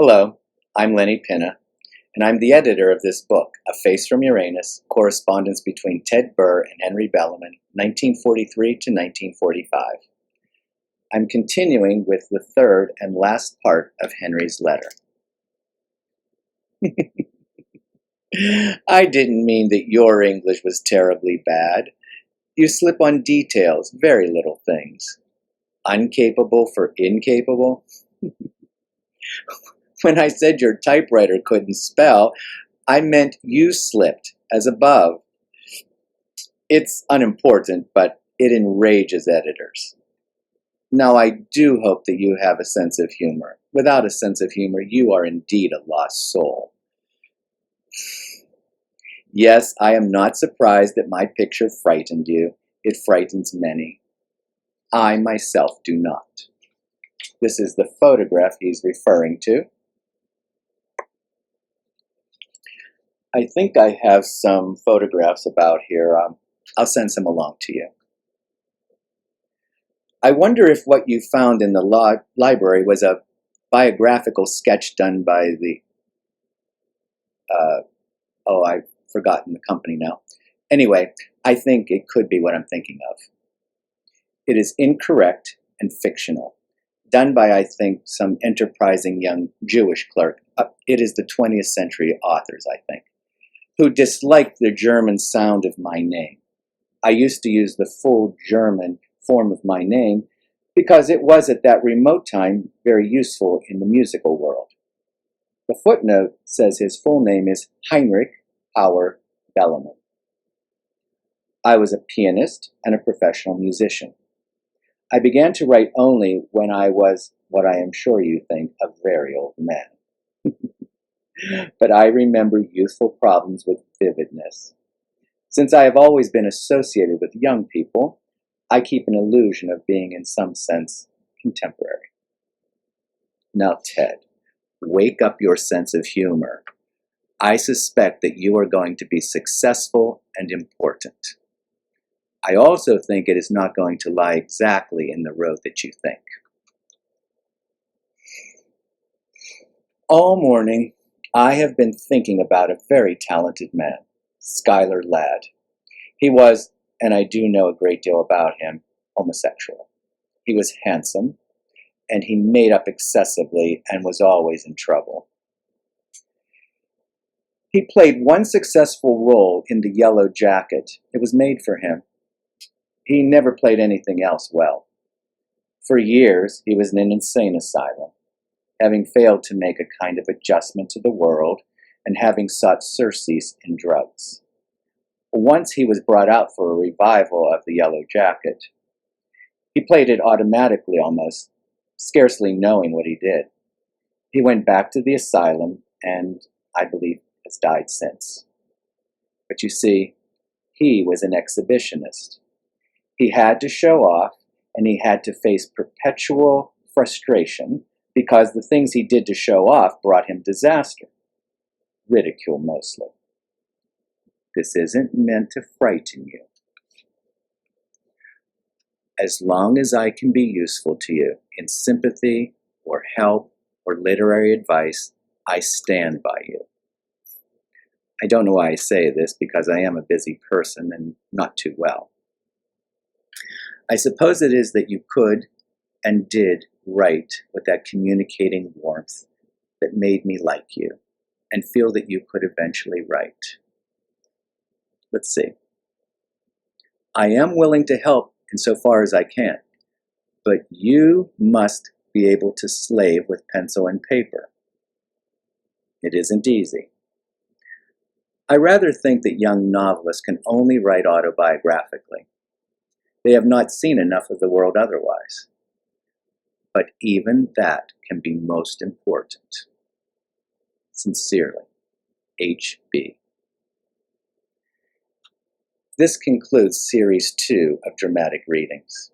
Hello, I'm Lenny Pinna, and I'm the editor of this book, A Face from Uranus, Correspondence Between Ted Burr and Henry Bellamy, 1943 to 1945. I'm continuing with the third and last part of Henry's letter. I didn't mean that your English was terribly bad. You slip on details, very little things. Uncapable for incapable? When I said your typewriter couldn't spell, I meant you slipped, as above. It's unimportant, but it enrages editors. Now, I do hope that you have a sense of humor. Without a sense of humor, you are indeed a lost soul. Yes, I am not surprised that my picture frightened you. It frightens many. I myself do not. This is the photograph he's referring to. I think I have some photographs about here. I'll send some along to you. I wonder if what you found in the library was a biographical sketch done by the, I've forgotten the company now. Anyway, I think it could be what I'm thinking of. It is incorrect and fictional, done by, I think, some enterprising young Jewish clerk. It is the 20th century authors, I think, who disliked the German sound of my name. I used to use the full German form of my name because it was at that remote time very useful in the musical world. The footnote says his full name is Heinrich Hauer Bellamy. I was a pianist and a professional musician. I began to write only when I was, what I am sure you think, a very old man. But I remember youthful problems with vividness. Since I have always been associated with young people, I keep an illusion of being in some sense contemporary. Now, Ted, wake up your sense of humor. I suspect that you are going to be successful and important. I also think it is not going to lie exactly in the road that you think. All morning, I have been thinking about a very talented man, Schuyler Ladd. He was, and I do know a great deal about him, homosexual. He was handsome, and he made up excessively and was always in trouble. He played one successful role in The Yellow Jacket. It was made for him. He never played anything else well. For years, he was in an insane asylum, having failed to make a kind of adjustment to the world and having sought surcease in drugs. Once he was brought out for a revival of The Yellow Jacket. He played it automatically almost, scarcely knowing what he did. He went back to the asylum and, I believe, has died since. But you see, he was an exhibitionist. He had to show off, and he had to face perpetual frustration because the things he did to show off brought him disaster. Ridicule mostly. This isn't meant to frighten you. As long as I can be useful to you in sympathy or help or literary advice, I stand by you. I don't know why I say this because I am a busy person and not too well. I suppose it is that you could and did write with that communicating warmth that made me like you and feel that you could eventually write. Let's see. I am willing to help insofar as I can, but you must be able to slave with pencil and paper. It isn't easy. I rather think that young novelists can only write autobiographically. They have not seen enough of the world otherwise. But even that can be most important. Sincerely, H.B. This concludes Series 2 of Dramatic Readings.